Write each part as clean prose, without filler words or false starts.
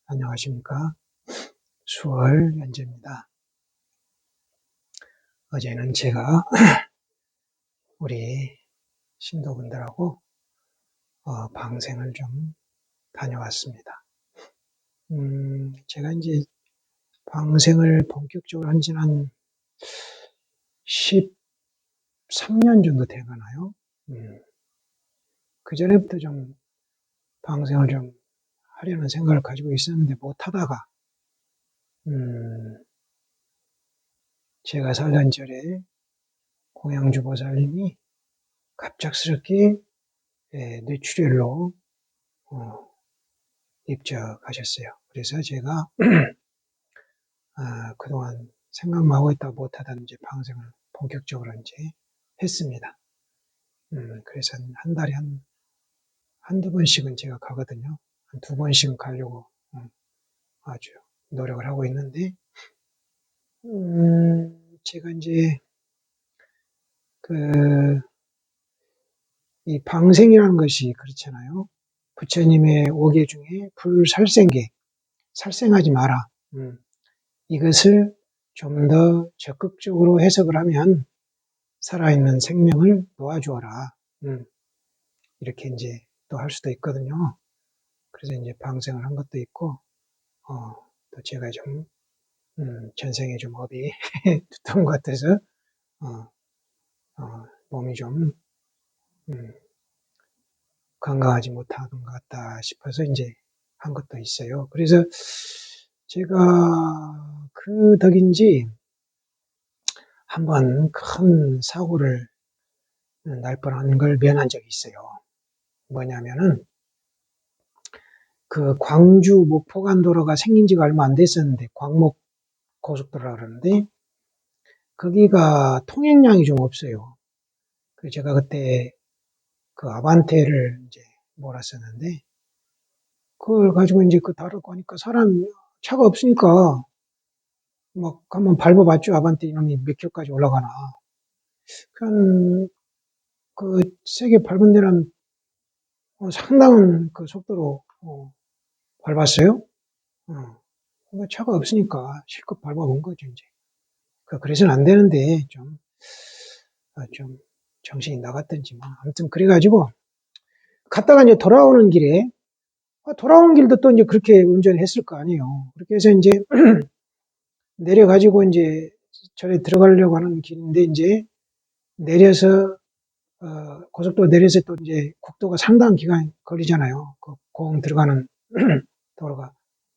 안녕하십니까. 수월 연재입니다. 어제는 제가 우리 신도분들하고 방생을 좀 다녀왔습니다. 제가 이제 방생을 본격적으로 한 지는 한 13년 정도 돼가나요? 그 전에부터 좀 방생을 좀 하려는 생각을 가지고 있었는데 못하다가 제가 살던 절에 공양주보살님이 갑작스럽게 뇌출혈로 입적하셨어요. 그래서 제가 그동안 생각만 하고 있다 못하던 이제 방생을 본격적으로 이제 했습니다. 그래서 한 달에 한두 번씩은 제가 가거든요. 한 두 번씩은 가려고 아주 노력을 하고 있는데, 제가 이제 이 방생이라는 것이 그렇잖아요. 부처님의 오계 중에 불살생계, 살생하지 마라. 이것을 좀 더 적극적으로 해석을 하면 살아있는 생명을 놓아주어라. 이렇게 이제 또 할 수도 있거든요. 그래서 이제 방생을 한 것도 있고, 또 제가 좀, 전생에 좀 업이 두터운 것 같아서, 몸이 좀, 건강하지 못한 것 같다 싶어서 이제 한 것도 있어요. 그래서 제가 그 덕인지 한번 큰 사고를 날 뻔한 걸 면한 적이 있어요. 뭐냐면은, 그 광주 목포간도로가 생긴 지가 얼마 안 됐었는데, 광목 고속도로라 그러는데, 거기가 통행량이 좀 없어요. 그래서 제가 그때 그 아반떼를 이제 몰았었는데, 그걸 가지고 이제 그 다루고 하니까 차가 없으니까 막 한번 밟아봤죠. 아반떼 이놈이 몇 킬로까지 올라가나. 그냥 그 세게 밟은 데는 상당한 그 속도로 밟았어요. 차가 없으니까 실컷 밟아본 거죠, 이제. 그래서는 안 되는데, 좀 정신이 나갔던지 뭐. 아무튼 그래가지고, 갔다가 이제 돌아오는 길에, 돌아오는 길도 또 이제 그렇게 운전을 했을 거 아니에요. 그렇게 해서 이제 내려가지고 이제 절에 들어가려고 하는 길인데, 이제 내려서, 고속도로 내려서 또 이제 국도가 상당한 기간 걸리잖아요. 그 공 들어가는 도로가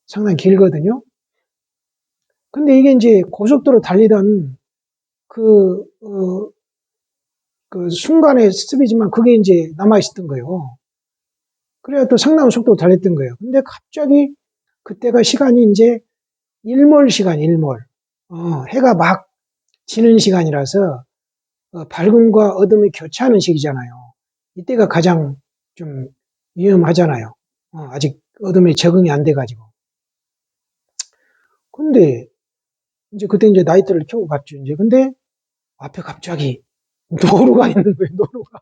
상당히 길거든요. 근데 이게 이제 고속도로 달리던 그, 그 순간의 습이지만 그게 이제 남아있었던 거예요. 그래야 또 상당한 속도로 달렸던 거예요. 근데 갑자기 그때가 시간이 이제 일몰 시간, 일몰. 해가 막 지는 시간이라서 밝음과 어둠이 교차하는 시기잖아요. 이때가 가장 좀 위험하잖아요. 아직 어둠에 적응이 안 돼가지고. 근데 이제 그때 이제 라이트를 켜고 갔죠. 이제 근데 앞에 갑자기 노루가 있는 거예요. 노루가.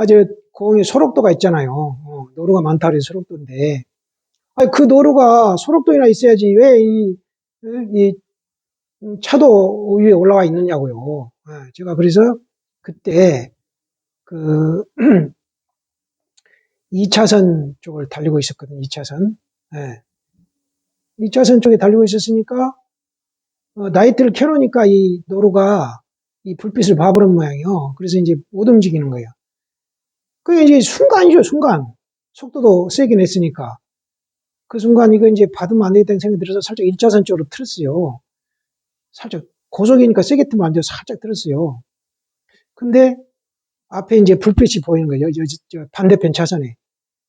저 공에 소록도가 있잖아요. 노루가 많다 그래서 소록도인데, 아니 그 노루가 소록도에나 있어야지 왜 이 차도 위에 올라와 있느냐고요. 제가 그래서 그때 그 2차선 쪽을 달리고 있었거든요. 2차선. 2차선 쪽에 달리고 있었으니까 라이트를 켜놓으니까 이 노루가 이 불빛을 봐버린 모양이요. 그래서 이제 못 움직이는 거예요. 그게 이제 순간이죠, 순간. 속도도 세게 냈으니까. 그 순간 이거 이제 받으면 안 되겠다는 생각이 들어서 살짝 1차선 쪽으로 틀었어요. 살짝 고속이니까 세게 틀면 안 돼요. 살짝 틀었어요. 근데 앞에 이제 불빛이 보이는 거예요. 저 반대편 차선에.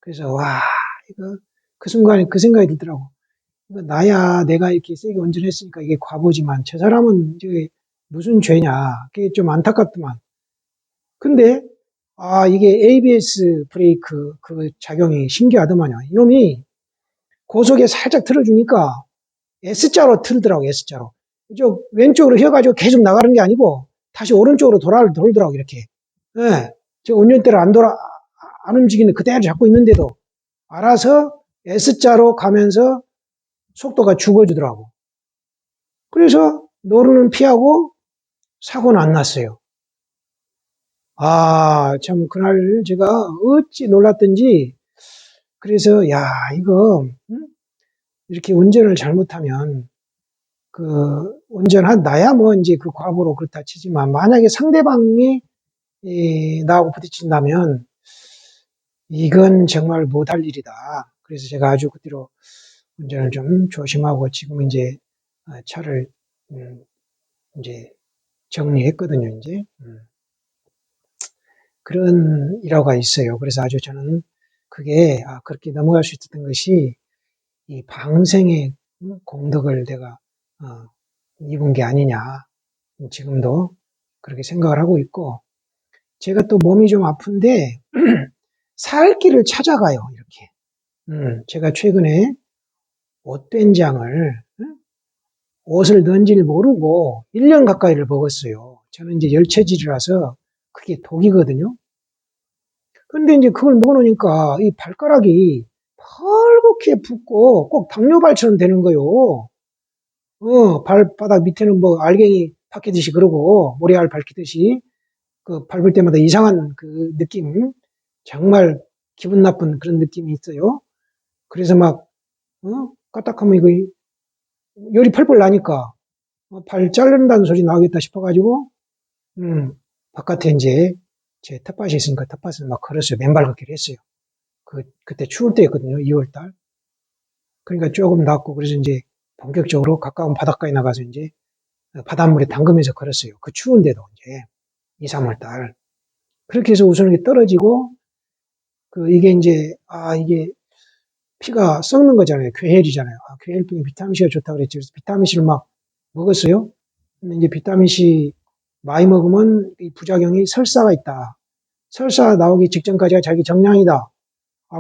그래서 와, 이거 그 순간에 그 생각이 들더라고. 이거 나야 내가 이렇게 세게 운전했으니까 이게 과보지만 저 사람은 이제 무슨 죄냐. 그게 좀 안타깝더만. 근데 이게 ABS 브레이크 그 작용이 신기하더만요. 이놈이 고속에 살짝 틀어주니까 S자로 틀더라고, S자로. 저 왼쪽으로 휘어가지고 계속 나가는 게 아니고 다시 오른쪽으로 돌더라고, 이렇게. 예. 저 운전대를 안 움직이는데 그대로 잡고 있는데도 알아서 S자로 가면서 속도가 죽어주더라고. 그래서 노루는 피하고 사고는 안 났어요. 아, 참, 그날 제가 어찌 놀랐던지, 그래서, 야, 이거, 이렇게 운전을 잘못하면, 운전한 나야 뭐 이제 그 과보로 그렇다 치지만, 만약에 상대방이 나하고 부딪힌다면, 이건 정말 못할 일이다. 그래서 제가 아주 그때로 운전을 좀 조심하고, 지금 이제 차를, 이제 정리했거든요, 이제. 그런 일화가 있어요. 그래서 아주 저는 그게 그렇게 넘어갈 수 있었던 것이 이 방생의 공덕을 내가 입은 게 아니냐. 지금도 그렇게 생각을 하고 있고, 제가 또 몸이 좀 아픈데 살 길을 찾아가요. 이렇게. 제가 최근에 옷된장을 옷을 넣은지를 모르고 1년 가까이를 먹었어요. 저는 이제 열체질이라서 그게 독이거든요. 근데 이제 그걸 먹어놓으니까 이 발가락이 펄겋게 붓고 꼭 당뇨발처럼 되는 거요. 발바닥 밑에는 뭐 알갱이 박히듯이 그러고 모래알 밝히듯이 그 밟을 때마다 이상한 그 느낌, 정말 기분 나쁜 그런 느낌이 있어요. 그래서 막 까딱하면 이거 열이 펄펄 나니까 발 자른다는 소리 나오겠다 싶어가지고 바깥에 이제 제 텃밭이 있으니까 텃밭을 막 걸었어요. 맨발 걷기를 했어요. 그때 추울 때였거든요. 2월 달. 그러니까 조금 낫고 그래서 이제 본격적으로 가까운 바닷가에 나가서 이제 바닷물에 담그면서 걸었어요. 그 추운데도 이제 2, 3월 달. 그렇게 해서 우선 이게 떨어지고 이게 이제 이게 피가 썩는 거잖아요. 괴혈이잖아요. 괴혈병에 비타민C가 좋다고 그랬죠. 그래서 비타민C를 막 먹었어요. 근데 이제 비타민C 많이 먹으면 이 부작용이 설사가 있다. 설사 나오기 직전까지가 자기 정량이다.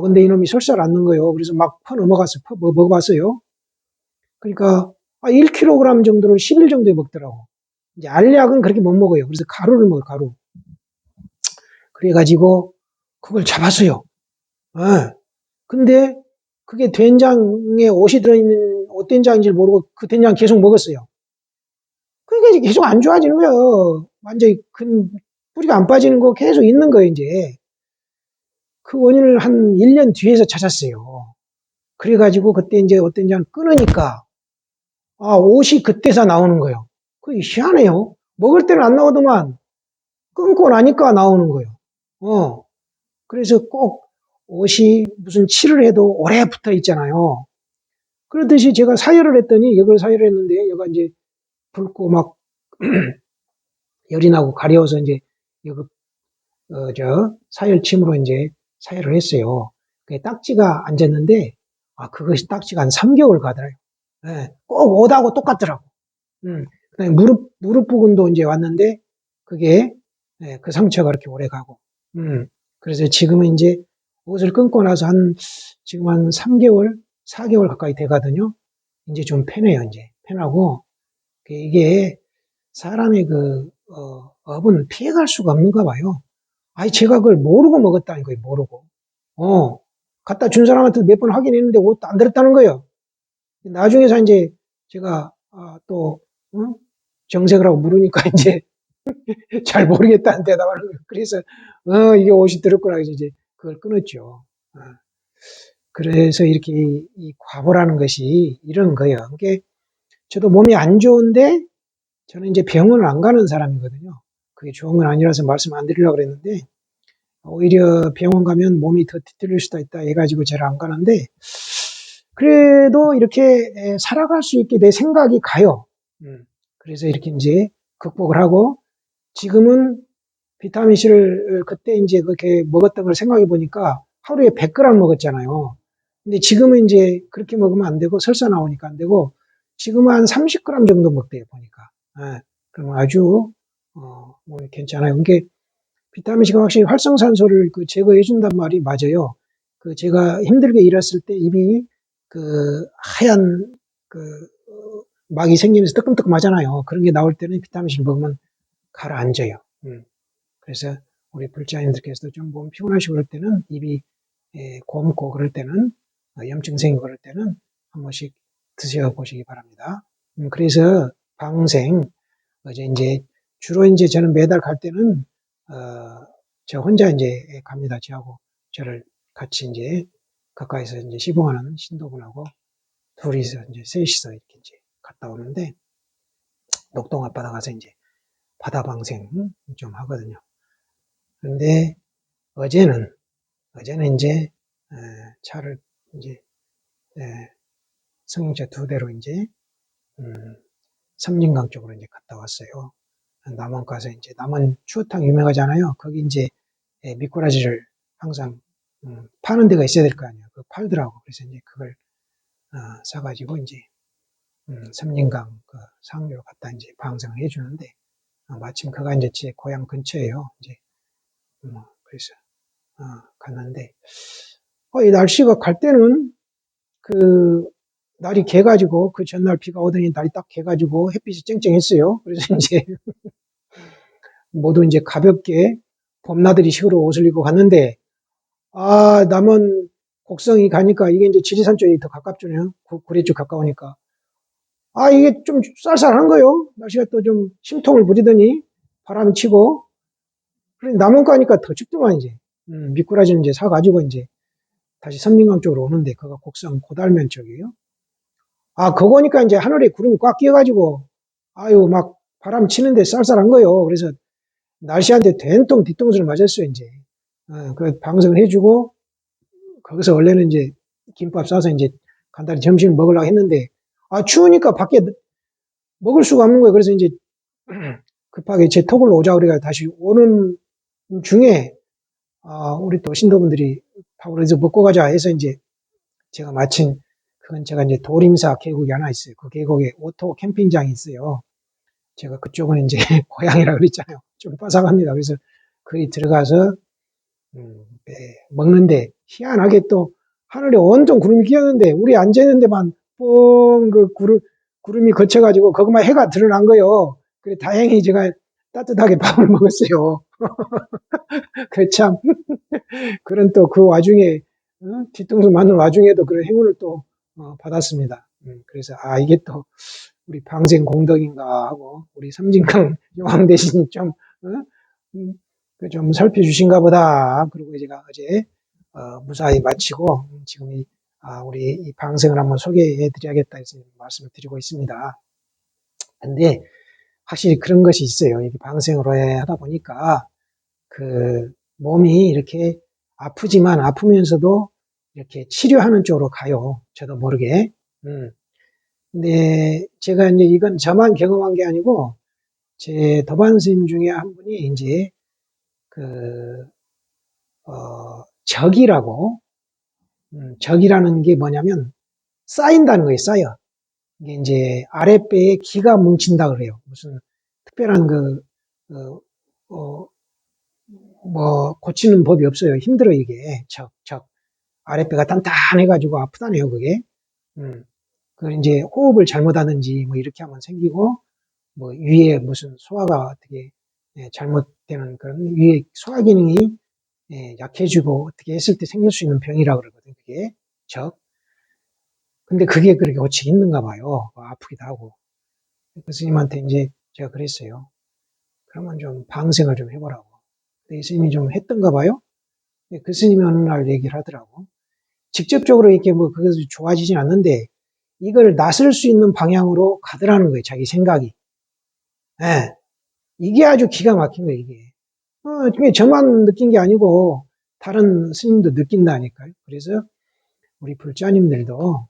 근데 이놈이 설사를 안 넣은 거예요. 그래서 막 넘어갔어요. 먹어봤어요. 그러니까 1kg 정도를 10일 정도에 먹더라고. 이제 알약은 그렇게 못 먹어요. 그래서 가루를 먹어요, 가루. 그래가지고 그걸 잡았어요. 예. 근데 그게 된장에 옷이 들어있는 옷된장인지 모르고 그 된장 계속 먹었어요. 그러니까 이제 계속 안 좋아지는 거예요. 완전히 뿌리가 안 빠지는 거 계속 있는 거예요, 이제. 그 원인을 한 1년 뒤에서 찾았어요. 그래가지고 그때 이제 옷된장 끊으니까 옷이 그때서 나오는 거예요. 그게 희한해요. 먹을 때는 안 나오더만 끊고 나니까 나오는 거예요. 그래서 꼭 옷이 무슨 칠을 해도 오래 붙어 있잖아요. 그렇듯이 제가 사열을 했더니 이걸 사열을 했는데 얘가 이제 붉고 막 열이 나고 가려워서 이제 이거 사열침으로 이제 사열을 했어요. 그게 딱지가 앉았는데 그것이 딱지가 한 3개월 가더라고요. 예, 꼭 옷하고 똑같더라고. 그다음에 무릎 부근도 이제 왔는데 그게 그 상처가 그렇게 오래 가고. 그래서 지금은 이제 옷을 끊고 나서 지금 한 3개월, 4개월 가까이 되거든요. 이제 좀 편해요, 이제. 편하고. 이게 사람의 업은 피해갈 수가 없는가 봐요. 제가 그걸 모르고 먹었다는 거예요, 모르고. 갖다 준 사람한테 몇 번 확인했는데 옷도 안 들었다는 거예요. 나중에서 이제 제가, 또, 정색을 하고 물으니까 이제 잘 모르겠다는 대답을 하는 거예요. 그래서, 이게 옷이 들었구나. 그래서 이제 그걸 끊었죠. 그래서 이렇게 이 과보라는 것이 이런 거예요. 그게 저도 몸이 안 좋은데 저는 이제 병원을 안 가는 사람이거든요. 그게 좋은 건 아니라서 말씀 안 드리려고 그랬는데 오히려 병원 가면 몸이 더 뒤틀릴 수도 있다 해가지고 잘 안 가는데 그래도 이렇게 살아갈 수 있게 내 생각이 가요. 그래서 이렇게 이제 극복을 하고 지금은 비타민C를 그때 이제 그렇게 먹었던 걸 생각해 보니까 하루에 100g 먹었잖아요. 근데 지금은 이제 그렇게 먹으면 안 되고 설사 나오니까 안 되고 지금은 한 30g 정도 먹대요 보니까. 그럼 아주 뭐 괜찮아요. 이게 비타민C가 확실히 활성산소를 제거해 준단 말이 맞아요. 제가 힘들게 일했을 때 입이 하얀 막이 생기면서 뜨끔뜨끔하잖아요. 그런 게 나올 때는 비타민C를 먹으면 가라앉아요. 그래서 우리 불자님들께서도 좀 몸 피곤하시고 그럴 때는 입이 곰고 그럴 때는, 염증 생기고 그럴 때는 한 번씩 드셔보시기 바랍니다. 그래서 방생, 어제 이제 주로 이제 저는 매달 갈 때는 저 혼자 이제 갑니다. 저하고 저를 같이 이제 가까이서 이제 시봉하는 신도분하고 둘이서 이제 셋이서 이렇게 이제 갔다 오는데 녹동 앞바다 가서 이제 바다 방생 좀 하거든요. 그런데 어제는 이제 차를 이제 승용차 2대로 이제 섬진강 쪽으로 이제 갔다 왔어요. 남원 가서 이제 남원 추어탕 유명하잖아요. 거기 이제 미꾸라지를 항상 파는 데가 있어야 될 거 아니에요. 그거 팔더라고. 그래서 이제 그걸 사가지고 이제 섬진강 그 상류로 갔다 이제 방생을 해주는데 마침 그가 이제 제 고향 근처예요. 이제 그래서 갔는데 이 날씨가 갈 때는 그 날이 개가지고 그 전날 비가 오더니 날이 딱 개가지고 햇빛이 쨍쨍했어요. 그래서 이제 모두 이제 가볍게 봄나들이 식으로 옷을 입고 갔는데 남원 곡성이 가니까 이게 이제 지리산 쪽이 더 가깝잖아요. 구례 쪽 가까우니까. 이게 좀 쌀쌀한 거요. 날씨가 또 좀 심통을 부리더니 바람이 치고. 그래 남원 가니까 더 춥더만 이제. 미꾸라지는 이제 사가지고 이제 다시 섬진강 쪽으로 오는데 그가 곡성 고달면 쪽이에요. 그거니까 이제 하늘에 구름이 꽉 끼어가지고 아유 막 바람 치는데 쌀쌀한 거요. 그래서 날씨한테 된통 뒤통수를 맞았어요 이제. 그 방송을 해주고 거기서 원래는 이제 김밥 싸서 이제 간단히 점심을 먹으려고 했는데 추우니까 밖에 먹을 수가 없는 거예요. 그래서 이제 급하게 제 톡을 오자 우리가 다시 오는 중에 우리 또 신도분들이 밥을 어디서 먹고 가자 해서 이제 제가 마침 그건 제가 이제 도림사 계곡이 하나 있어요. 그 계곡에 오토 캠핑장이 있어요. 제가 그쪽은 이제 고향이라 그랬잖아요. 좀 빠삭합니다. 그래서 거기 들어가서 먹는데 희한하게 또 하늘에 온통 구름이 끼었는데 우리 앉아있는 데만 뻥 그 구름이 거쳐가지고 거기만 해가 드러난 거예요. 그래 다행히 제가 따뜻하게 밥을 먹었어요. 그 참 그런 또 그 와중에 뒤통수 맞는 와중에도 그런 행운을 또 받았습니다. 그래서 이게 또 우리 방생 공덕인가 하고 우리 섬진강 여왕 대신이 좀 좀 살펴주신가 보다. 그리고 제가 어제 무사히 마치고 지금 우리 이 방생을 한번 소개해 드려야겠다 해서 말씀을 드리고 있습니다. 근데 확실히 그런 것이 있어요. 이렇게 방생을 하다 보니까 그 몸이 이렇게 아프지만 아프면서도 이렇게 치료하는 쪽으로 가요. 저도 모르게. 근데 제가 이제 이건 저만 경험한 게 아니고 제 도반 스님 중에 한 분이 이제 적이라고 적이라는 게 뭐냐면 쌓인다는 거예요. 쌓여. 이게 이제 아랫배에 기가 뭉친다 그래요. 무슨 특별한 고치는 법이 없어요. 힘들어 이게 적. 아랫배가 단단해가지고 아프다네요 그게. 그 이제 호흡을 잘못하든지 뭐 이렇게 하면 생기고 뭐 위에 무슨 소화가 어떻게 잘못되는 그런 위에 소화 기능이 약해지고 어떻게 했을 때 생길 수 있는 병이라고 그러거든요. 그게 적. 근데 그게 그렇게 고치기 힘든가 봐요. 아프기도 하고. 그 스님한테 이제 제가 그랬어요. 그러면 좀 방생을 좀 해보라고. 근데 이 스님이 좀 했던가 봐요. 그 스님이 어느 날 얘기를 하더라고. 직접적으로 이렇게 뭐 그것이 좋아지진 않는데 이걸 나설 수 있는 방향으로 가더라는 거예요. 자기 생각이. 예. 이게 아주 기가 막힌 거예요, 이게. 그게 저만 느낀 게 아니고 다른 스님도 느낀다니까요. 그래서 우리 불자님들도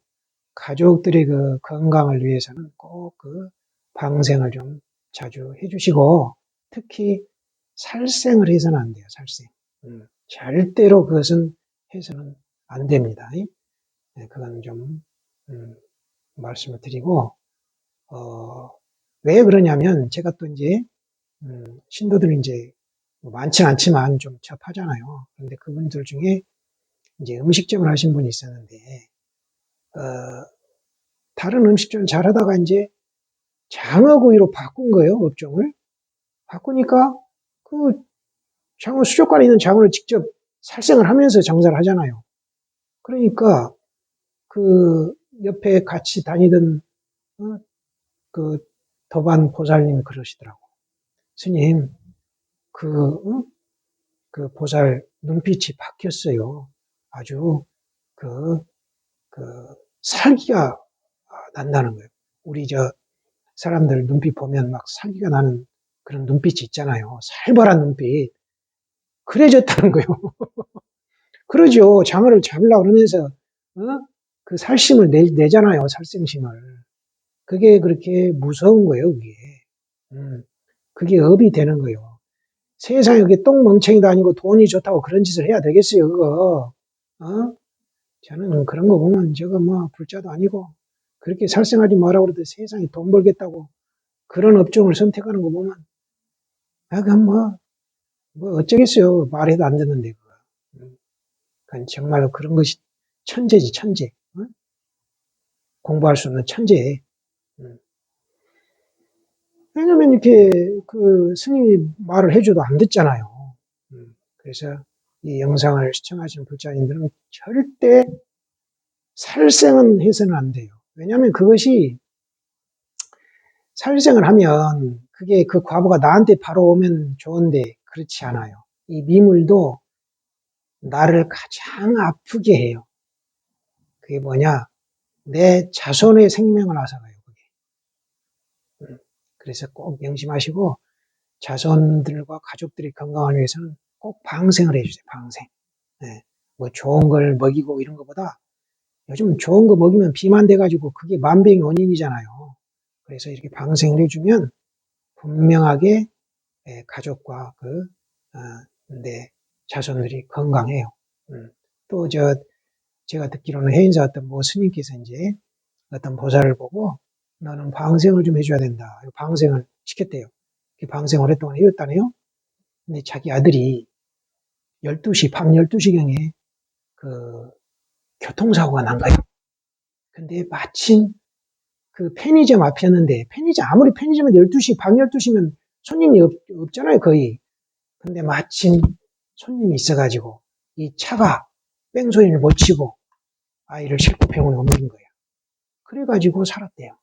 가족들의 그 건강을 위해서는 꼭 그 방생을 좀 자주 해주시고 특히 살생을 해서는 안 돼요. 살생. 절대로 그것은 해서는 안 됩니다. 그건 좀 말씀을 드리고 왜 그러냐면 제가 또 이제 신도들 이제 많지는 않지만 좀 접하잖아요. 그런데 그분들 중에 이제 음식점을 하신 분이 있었는데 다른 음식점 잘하다가 이제 장어구이로 바꾼 거예요, 업종을. 바꾸니까 그 장어 수족관에 있는 장어를 직접 살생을 하면서 장사를 하잖아요. 그러니까 그 옆에 같이 다니던 그 도반 보살님이 그러시더라고. 스님, 그, 그 보살 눈빛이 바뀌었어요. 아주 그, 그 살기가 난다는 거예요. 우리 사람들 눈빛 보면 막 살기가 나는 그런 눈빛이 있잖아요. 살벌한 눈빛. 그래졌다는 거예요. 그러죠. 장어를 잡으려고 그러면서, 그 살심을 내잖아요. 살생심을. 그게 그렇게 무서운 거예요, 그게. 그게 업이 되는 거예요. 세상에 그게 똥멍청이도 아니고 돈이 좋다고 그런 짓을 해야 되겠어요, 그거. 어? 저는 그런 거 보면 저거 뭐 불자도 아니고 그렇게 살생하지 마라고 그래도 세상에 돈 벌겠다고 그런 업종을 선택하는 거 보면 그건 뭐 어쩌겠어요. 말해도 안 듣는데 그거. 그건 정말로 그런 것이 천재지 천재. 공부할 수 없는 천재. 음. 왜냐면 이렇게 그 스님이 말을 해줘도 안 듣잖아요. 그래서 이 영상을 시청하시는 불자님들은 절대 살생은 해서는 안 돼요. 왜냐하면 그것이 살생을 하면 그게 그 과보가 나한테 바로 오면 좋은데 그렇지 않아요. 이 미물도 나를 가장 아프게 해요. 그게 뭐냐? 내 자손의 생명을 앗아가요. 그게. 그래서 꼭 명심하시고 자손들과 가족들이 건강을 위해서는 꼭 방생을 해주세요. 방생. 네. 뭐 좋은 걸 먹이고 이런 것보다 요즘 좋은 거 먹이면 비만 돼가지고 그게 만병의 원인이잖아요. 그래서 이렇게 방생을 해주면 분명하게 가족과 내 자손들이 건강해요. 또 제가 듣기로는 해인사 어떤 뭐 스님께서 이제 어떤 보살을 보고 너는 방생을 좀 해줘야 된다. 방생을 시켰대요. 방생을 오랫동안 해줬다네요. 근데 자기 아들이 12시, 밤 12시경에 그 교통사고가 난 거예요. 근데 마침 그 편의점 앞이었는데, 아무리 편의점에 12시, 밤 12시면 손님이 없잖아요, 거의. 근데 마침 손님이 있어가지고, 이 차가 뺑소니를 못 치고 아이를 싣고 병원에 옮긴 거예요. 그래가지고 살았대요.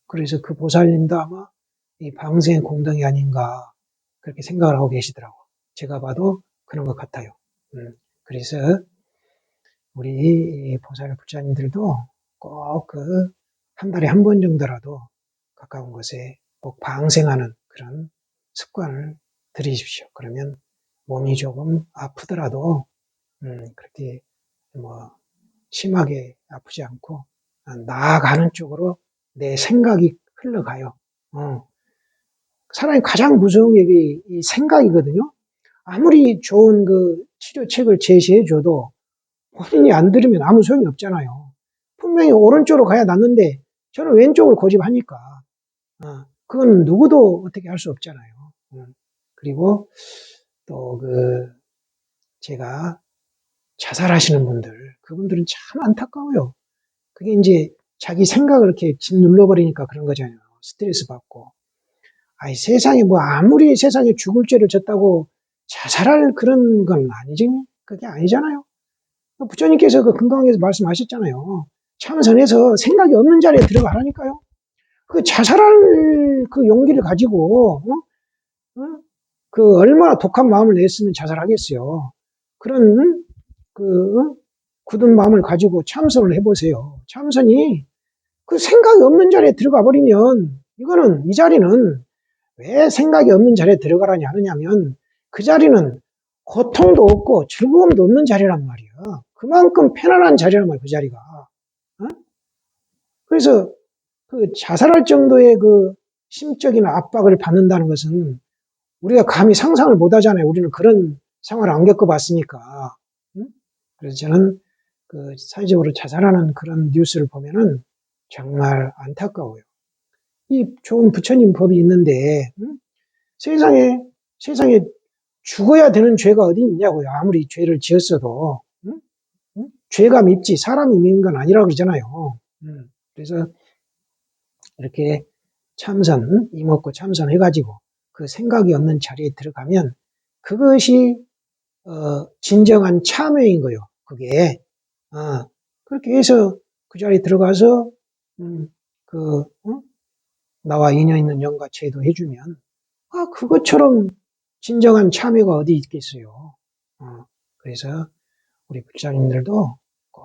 그래서 그 보살님도 아마 이 방생 공덕이 아닌가, 그렇게 생각을 하고 계시더라고. 제가 봐도 그런 것 같아요. 그래서 우리 보살 부처님들도 꼭 한 달에 한 번 정도라도 가까운 곳에 꼭 방생하는 그런 습관을 들이십시오. 그러면 몸이 조금 아프더라도 그렇게 뭐 심하게 아프지 않고 나아가는 쪽으로 내 생각이 흘러가요. 사람이 가장 무서운 게 이 생각이거든요. 아무리 좋은 그 치료책을 제시해줘도 본인이 안 들으면 아무 소용이 없잖아요. 분명히 오른쪽으로 가야 낫는데 저는 왼쪽을 고집하니까 그건 누구도 어떻게 할 수 없잖아요. 그리고 또 제가 자살하시는 분들, 그분들은 참 안타까워요. 그게 이제 자기 생각을 이렇게 짓눌러버리니까 그런 거잖아요. 스트레스 받고. 아이, 세상에 뭐 아무리 세상에 죽을 죄를 졌다고 자살할 그런 건 아니지. 그게 아니잖아요. 부처님께서 그 금강에서 말씀하셨잖아요. 참선해서 생각이 없는 자리에 들어가라니까요. 그 자살할 그 용기를 가지고, 그 얼마나 독한 마음을 냈으면 자살하겠어요. 그런 굳은 마음을 가지고 참선을 해보세요. 참선이 그 생각이 없는 자리에 들어가 버리면 이 자리는 왜 생각이 없는 자리에 들어가라니 하느냐면 그 자리는 고통도 없고 즐거움도 없는 자리란 말이야. 그만큼 편안한 자리란 말이야, 그 자리가. 그래서 그 자살할 정도의 그 심적인 압박을 받는다는 것은 우리가 감히 상상을 못 하잖아요. 우리는 그런 생활을 안 겪어봤으니까. 그래서 저는 사회적으로 자살하는 그런 뉴스를 보면은 정말 안타까워요. 이 좋은 부처님 법이 있는데, 세상에 죽어야 되는 죄가 어디 있냐고요. 아무리 죄를 지었어도. 죄가 밉지 사람이 밉는 건 아니라고 그러잖아요. 그래서 이렇게 이먹고 참선해가지고 그 생각이 없는 자리에 들어가면 그것이 진정한 참회인 거예요. 그게. 그렇게 해서 그 자리에 들어가서, 나와 인연 있는 영가체도 해주면, 그것처럼 진정한 참여가 어디 있겠어요. 그래서 우리 불자님들도 꼭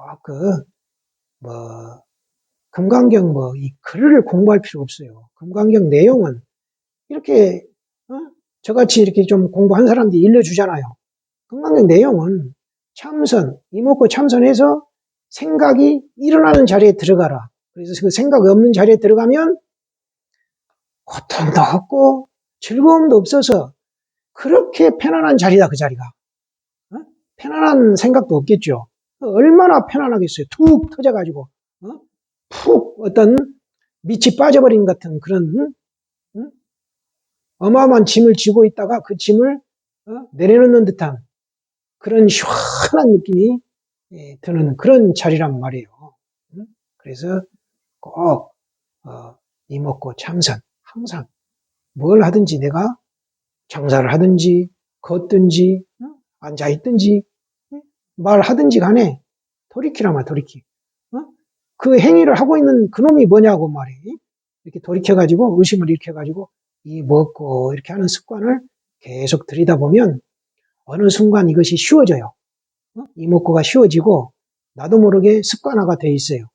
금강경 이 글을 공부할 필요 없어요. 금강경 내용은 이렇게, 저같이 이렇게 좀 공부한 사람들이 일러주잖아요. 금강경 내용은 참선, 이목구 참선해서 생각이 일어나는 자리에 들어가라. 그래서 그 생각이 없는 자리에 들어가면 고통도 없고 즐거움도 없어서 그렇게 편안한 자리다, 그 자리가. 편안한 생각도 없겠죠. 얼마나 편안하겠어요. 툭 터져가지고, 푹 어떤 밑이 빠져버린 같은 그런, 어마어마한 짐을 지고 있다가 그 짐을 내려놓는 듯한 그런 시원한 느낌이 드는 그런 자리란 말이에요. 그래서 꼭 이목구 참선, 항상 뭘 하든지 내가 장사를 하든지 걷든지 앉아있든지 말하든지 간에 돌이키라마 돌이키. 그 행위를 하고 있는 그놈이 뭐냐고 말이. 이렇게 돌이켜가지고 의심을 일으켜가지고 이 먹고 이렇게 하는 습관을 계속 들이다 보면 어느 순간 이것이 쉬워져요. 이목구가 쉬워지고 나도 모르게 습관화가 돼 있어요.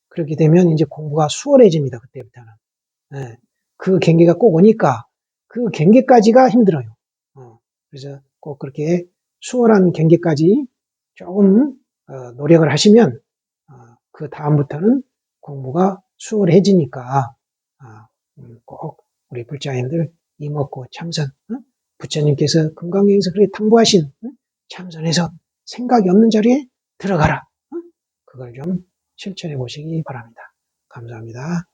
그렇게 되면 이제 공부가 수월해집니다. 그때부터는. 그 경계가 꼭 오니까 그 경계까지가 힘들어요. 그래서 꼭 그렇게 수월한 경계까지 조금 노력을 하시면 그 다음부터는 공부가 수월해지니까 꼭 우리 불자님들 이목구 참선, 부처님께서 금강경에서 그렇게 당부하신 참선해서 생각이 없는 자리에 들어가라. 그걸 좀 실천해 보시기 바랍니다. 감사합니다.